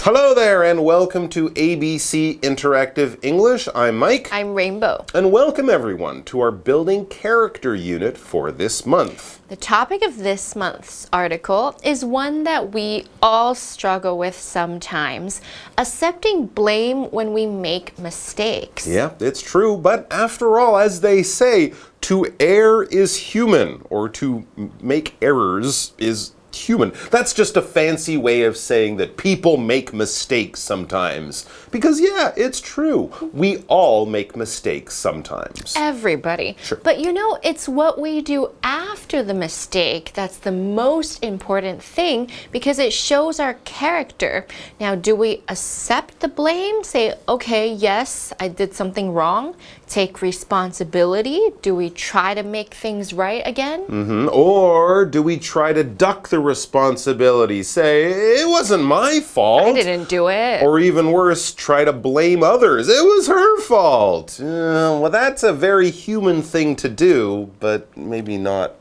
Hello there and welcome to ABC Interactive English. I'm Mike. I'm Rainbow. And welcome everyone to our Building Character unit for this month. The topic of this month's article is one that we all struggle with sometimes, accepting blame when we make mistakes. Yeah, it's true, but after all, as they say, to err is human, or to make errors is human. That's just a fancy way of saying that people make mistakes sometimes. Because yeah, it's true. We all make mistakes sometimes. Everybody. Sure. But you know, it's what we do after the mistake that's the most important thing because it shows our character. Now, do we accept the blame? Say, okay, yes, I did something wrong. Take responsibility? Do we try to make things right again? Or do we try to duck the responsibility? Say, it wasn't my fault. I didn't do it. Or even worse, try to blame others. It was her fault. Well, that's a very human thing to do, but maybe not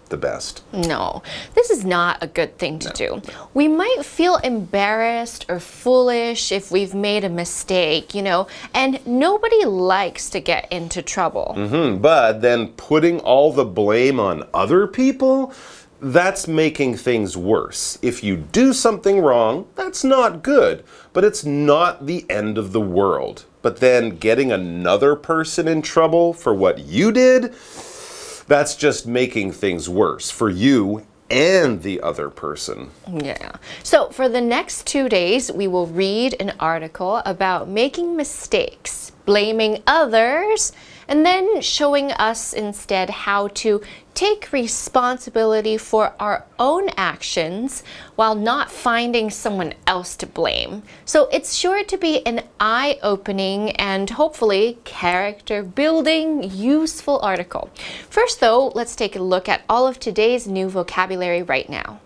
the best. No, this is not a good thing to do. We might feel embarrassed or foolish if we've made a mistake, you know, and nobody likes to get into trouble. But then putting all the blame on other people, that's making things worse. If you do something wrong, that's not good, but it's not the end of the world. But then getting another person in trouble for what you did, that's just making things worse for you and the other person. Yeah. So for the next 2 days, we will read an article about making mistakes, blaming others, and then showing us instead how to take responsibility for our own actions while not finding someone else to blame. So it's sure to be an eye-opening and hopefully character-building, useful article. First though, let's take a look at all of today's new vocabulary right now.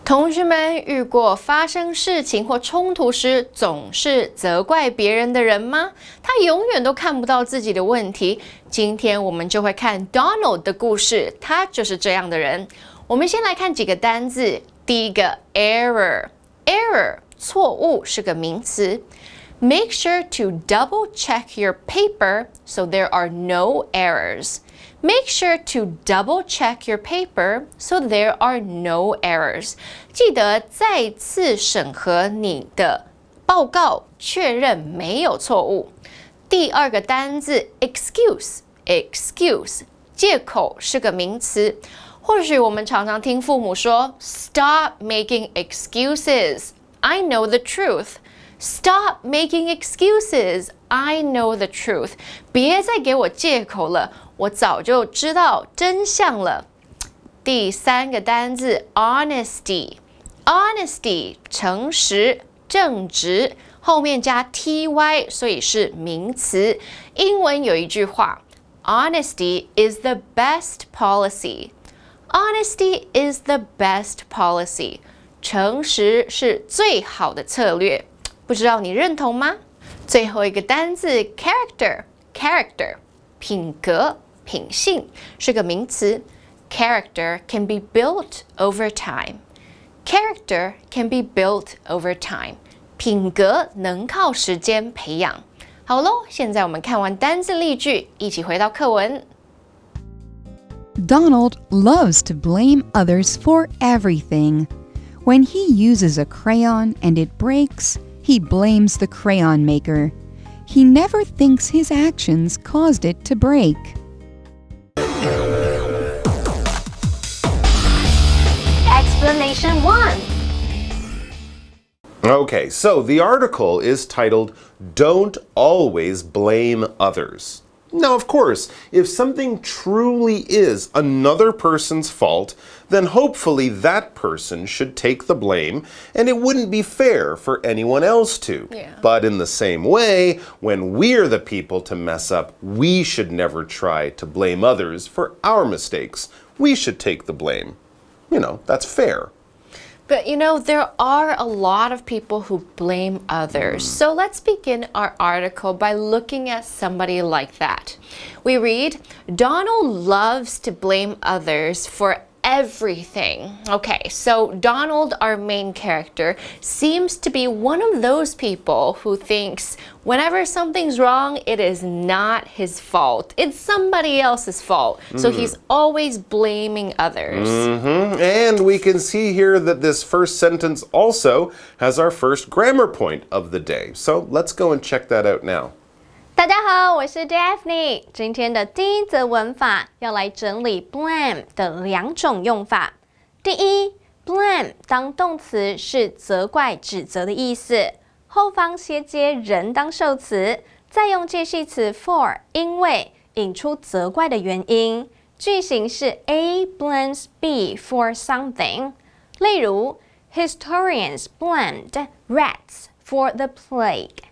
同学们遇过发生事情或冲突时总是责怪别人的人吗？他永远都看不到自己的问题。今天我们就会看 Donald 的故事，他就是这样的人。我们先来看几个单字。第一个 error，error 错误是个名词。Make sure to double check your paper so there are no errors. Make sure to double check your paper so there are no errors. 记得再次审核你的报告，确认没有错误。第二个单字 excuse，excuse 借口是个名词。或许我们常常听父母说 Stop making excuses. I know the truth. Stop making excuses. I know the truth. 别再给我借口了，我早就知道真相了。第三个单字 honesty，honesty 诚实、正直，后面加 ty， 所以是名词。英文有一句话 ，Honesty is the best policy. Honesty is the best policy. 诚实是最好的策略。不知道你认同吗？最后一个单字 character，character 品格、品性是个名词。Character can be built over time. Character can be built over time. 品格能靠时间培养。好咯，现在我们看完单字例句，一起回到课文。Donald loves to blame others for everything. When he uses a crayon and it breaks, he blames the crayon maker. He never thinks his actions caused it to break. Explanation 1. Okay, so the article is titled, Don't Always Blame Others. Now, of course, if something truly is another person's fault, then hopefully that person should take the blame, and it wouldn't be fair for anyone else to. Yeah. But in the same way, when we're the people to mess up, we should never try to blame others for our mistakes. We should take the blame. You know, that's fair. But you know, there are a lot of people who blame others. So let's begin our article by looking at somebody like that. We read, Donald loves to blame others for everything. Okay, so Donald, our main character, seems to be one of those people who thinks whenever something's wrong, it is not his fault. It's somebody else's fault. So he's always blaming others. And we can see here that this first sentence also has our first grammar point of the day. So let's go and check that out now. 大家好，我是 Daphne。今天的第一则文法要来整理 blame 的两种用法。第一 ，blame 当动词是责怪、指责的意思，后方衔接人当受词，再用介系词 for 因为引出责怪的原因。句型是 A blames B for something。例如 ，Historians blamed rats for the plague。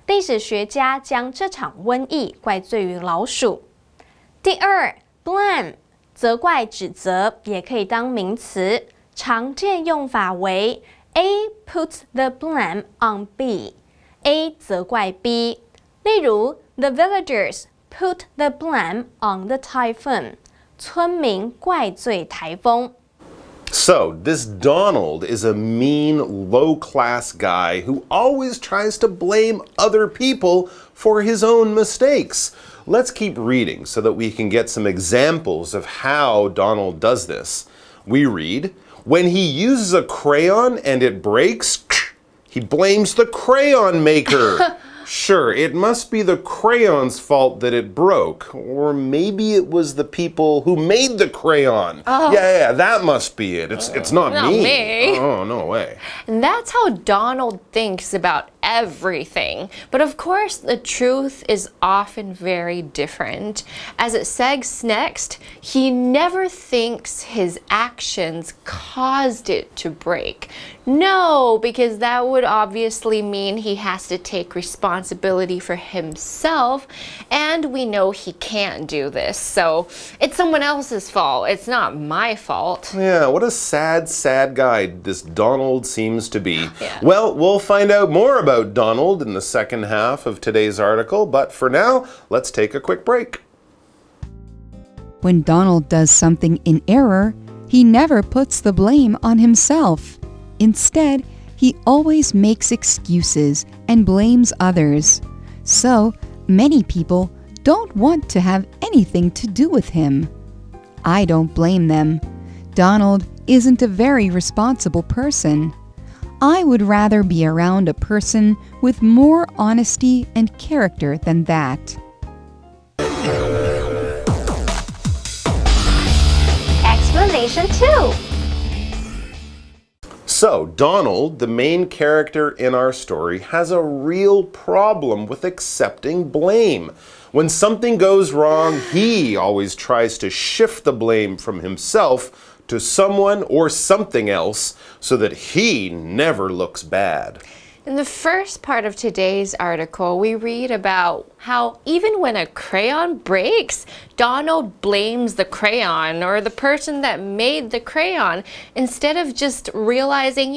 历史学家将这场瘟疫怪罪于老鼠。第二 ，blame 责怪、指责，也可以当名词，常见用法为 A puts the blame on B，A 责怪 B。例如 ，The villagers put the blame on the typhoon， 村民怪罪台风。So, this Donald is a mean, low-class guy who always tries to blame other people for his own mistakes. Let's keep reading so that we can get some examples of how Donald does this. We read, when he uses a crayon and it breaks, he blames the crayon maker. Sure, it must be the crayon's fault that it broke. Or maybe it was the people who made the crayon. Oh. Yeah, that must be it. It's not me. Oh, no way. And that's how Donald thinks about everything. But of course, the truth is often very different. As it says next, he never thinks his actions caused it to break. No, because that would obviously mean he has to take responsibility for himself, and we know he can't do this. So it's someone else's fault. It's not my fault. Yeah, what a sad, sad guy this Donald seems to be. Yeah. Well, we'll find out more about Donald in the second half of today's article, but for now, let's take a quick break. When Donald does something in error, he never puts the blame on himself. Instead, he always makes excuses and blames others. So, many people don't want to have anything to do with him. I don't blame them. Donald isn't a very responsible person. I would rather be around a person with more honesty and character than that. Explanation 2. So, Donald, the main character in our story, has a real problem with accepting blame. When something goes wrong, he always tries to shift the blame from himself to someone or something else so that he never looks bad. In the first part of today's article, we read about how even when a crayon breaks, Donald blames the crayon or the person that made the crayon instead of just realizing,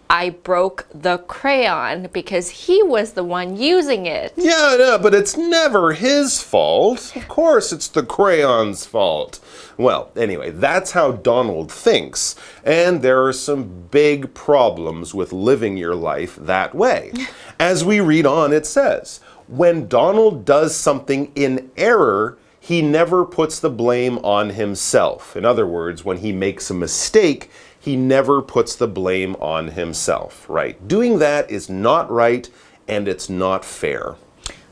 I broke the crayon because he was the one using it. Yeah, but it's never his fault. Of course, it's the crayon's fault. Well, anyway, that's how Donald thinks, and there are some big problems with living your life that way. As we read on, it says, when Donald does something in error, he never puts the blame on himself. In other words, when he makes a mistake, he never puts the blame on himself, right? Doing that is not right, and it's not fair.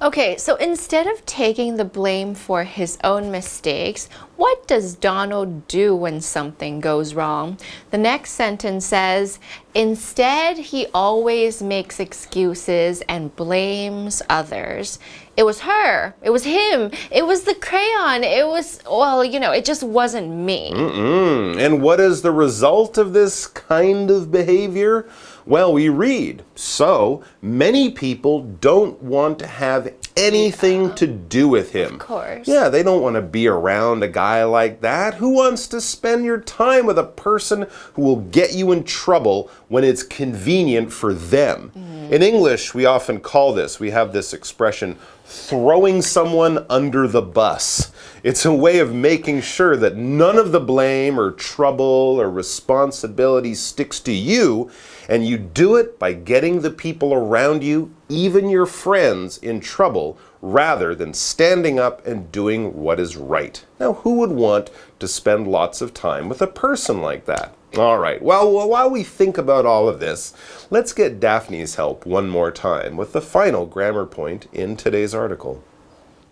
Okay, so instead of taking the blame for his own mistakes, what does Donald do when something goes wrong? The next sentence says, instead, he always makes excuses and blames others. It was her. It was him. It was the crayon. It was, it just wasn't me. And what is the result of this kind of behavior? Well, we read, so many people don't want to have anything to do with him. Of course. Yeah, they don't want to be around a guy like that. Who wants to spend your time with a person who will get you in trouble when it's convenient for them? In English, we often call this, we have this expression, throwing someone under the bus. It's a way of making sure that none of the blame or trouble or responsibility sticks to you, and you do it by getting the people around you, even your friends, in trouble rather than standing up and doing what is right. Now, who would want to spend lots of time with a person like that? All right, well, while we think about all of this, let's get Daphne's help one more time with the final grammar point in today's article.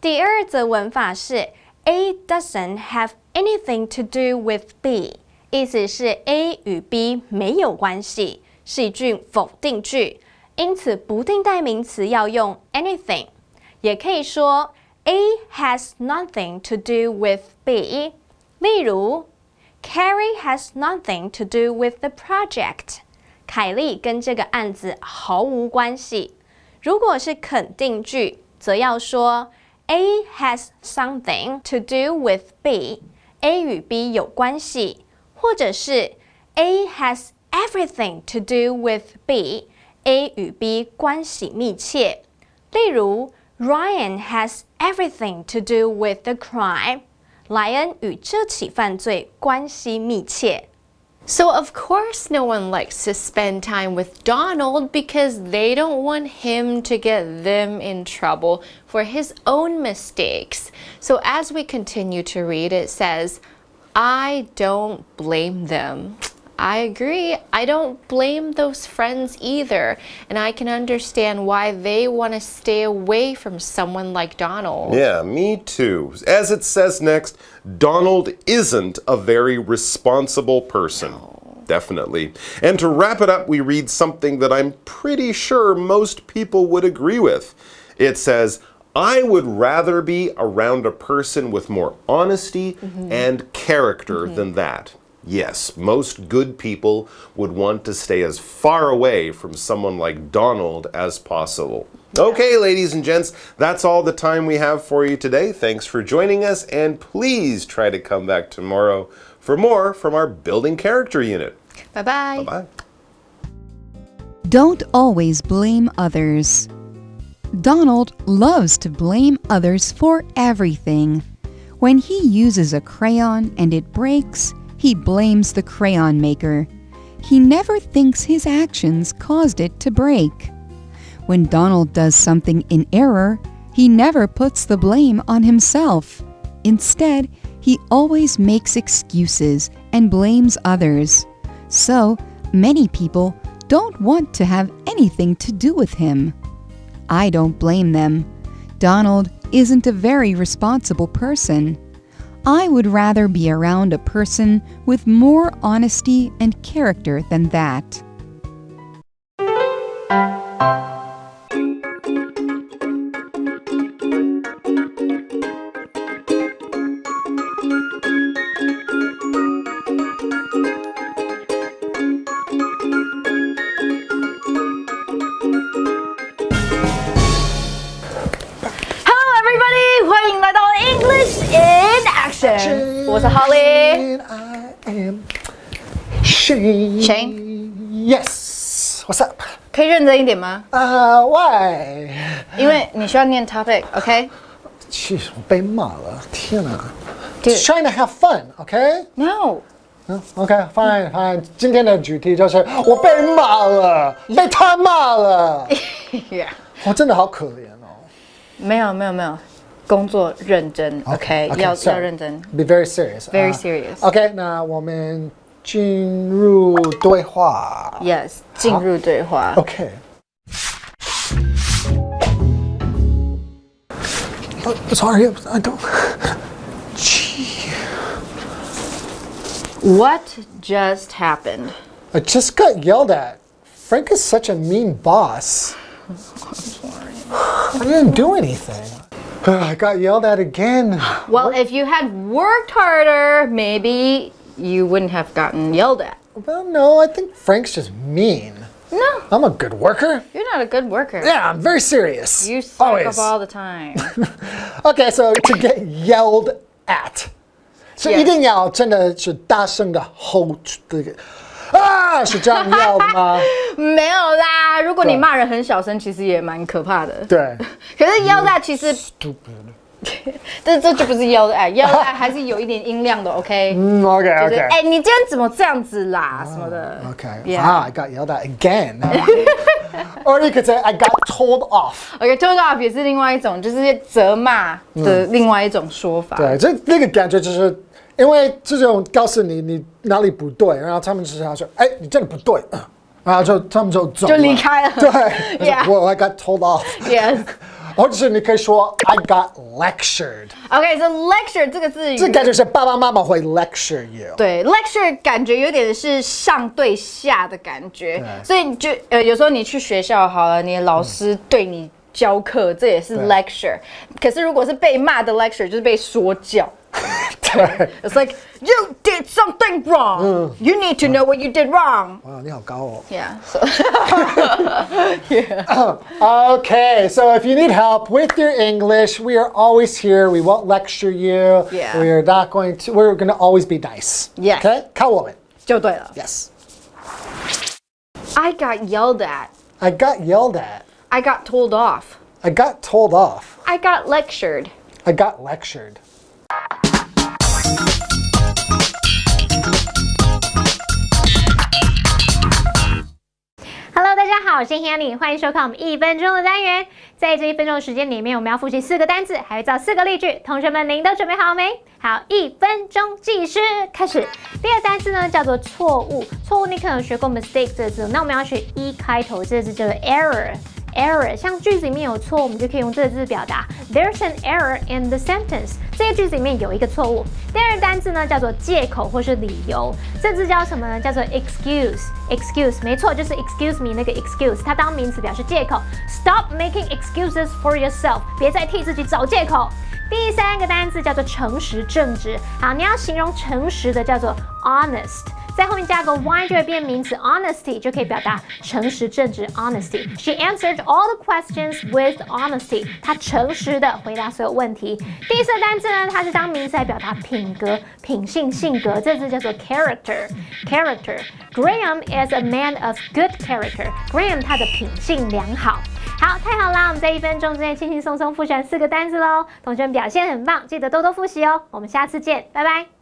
第二则文法是 A doesn't have anything to do with B， 意思是 A 与 B 没有关系，是一句否定句，因此不定代名词要用 anything， 也可以说 A has nothing to do with B。例如 Carrie has nothing to do with the project。凯莉跟这个案子毫无关系。如果是肯定句，则要说 A has something to do with B。A 与 B 有关系，或者是 A has everything to do with B。A 与 B 关系密切。例如 Ryan has everything to do with the crime。莱恩与这起犯罪关系密切。So, of course, no one likes to spend time with Donald because they don't want him to get them in trouble for his own mistakes. So, as we continue to read, it says, I don't blame them. I agree. I don't blame those friends either. And I can understand why they want to stay away from someone like Donald. Yeah, me too. As it says next, Donald isn't a very responsible person. No. Definitely. And to wrap it up, we read something that I'm pretty sure most people would agree with. It says, I would rather be around a person with more honesty and character than that. Yes, most good people would want to stay as far away from someone like Donald as possible. Okay, ladies and gents, that's all the time we have for you today. Thanks for joining us, and please try to come back tomorrow for more from our Building Character unit. Bye-bye. Bye-bye. Don't always blame others. Donald loves to blame others for everything. When he uses a crayon and it breaks, he blames the crayon maker. He never thinks his actions caused it to break. When Donald does something in error, he never puts the blame on himself. Instead, he always makes excuses and blames others. So, many people don't want to have anything to do with him. I don't blame them. Donald isn't a very responsible person. I would rather be around a person with more honesty and character than that.我是 Holly， And I am Shane. Shane? Yes. What's up? 可以认真一点吗？ Why? 因为你需要念 topic, Jeez, 我被骂了，天哪 Dude. Just trying to have fun, okay? No. Okay, fine. 今天的主题就是我被骂了，被他骂了。Yeah. 我真的好可怜哦。没有，工作认真 ，OK， 要认真。 Be very serious. Very serious. OK， 那我们进入对话。 Yes， 进入对话。 OK. Sorry, I don't. Gee. What just happened? I just got yelled at. Frank is such a mean boss. I'm sorry. I didn't do anything. I got yelled at again. Well, if you had worked harder, maybe you wouldn't have gotten yelled at. Well, no, I think Frank's just mean. No, I'm a good worker. you're not a good worker. Yeah, I'm very serious. You suck Always. up all the time. Okay, so to get yelled at. So Yes. 一定要真的是大声的吼这个啊，是这样要的吗？没有啦，如果你骂人很小声，其实也蛮可怕的。对。可是yell that其实，这就不是yell that，yell that还是有一点音量的，OK？ OK 就是 OK。你今天怎么这样子啦，什么的。Okay. Yeah. Wow, I got yelled at again. Or you could say I got told off. OK，told off 也是另外一种，就是责骂的另外一种说法。对，那个感觉就是因为这种告诉你哪里不对，然后他们就是要说，哎，你这里不对，然后他们就走了，就离开了。对 Yeah. 我 I got told off. Yes. 或者是你可以说 I got lectured. OK，so lecture 这个字，这感觉是爸爸妈妈会 lecture you. 对 lecture 感觉有点是上对下的感觉，所以你就有时候你去学校好了，你的老师对你教课，这也是 lecture。可是如果是被骂的 lecture，就是被说教。对 ，It's like you did something wrong. You need to know what you did wrong. 哇，你好高哦。Yeah. So yeah. Okay, so if you need help with your English, we are always here. We won't lecture you. Yeah. We're going to always be nice. Yes. Okay? 靠我们。就对了。 Yes. I got yelled at. I got yelled at. I got told off. I got told off. I got lectured. I got lectured. Hello， 大家好，我是 Hanny， 欢迎收看我们1分钟的单元。在这1分钟的时间里面，我们要复习4个单字，还会造4个例句。同学们，您都准备好没？好，1分钟计时开始。第二单字呢叫做错误，错误你可能学过 mistake 这个字，那我们要学E 开头这个字叫做 error。error 像句子里面有错，我们就可以用这个字表达 There's an error in the sentence。这个句子里面有一个错误。第二单字呢叫做借口或是理由，这字叫什么呢？叫做 excuse。excuse 没错，就是 excuse me 那个 excuse， 它当名词表示借口。Stop making excuses for yourself， 别再替自己找借口。第三个单字叫做诚实正直。好，你要形容诚实的叫做 honest。在后面加个 y 就会变名词 honesty， 就可以表达诚实正直 honesty。She answered all the questions with honesty。她诚实的回答所有问题。第四个单字呢，它是当名词来表达品格、品性、性格，这字叫做 character。Graham is a man of good character。Graham 他的品性良好。好，太好啦！我们在1分钟之内轻轻松松复习完4个单字喽。同学们表现很棒，记得多多复习哦。我们下次见，拜拜。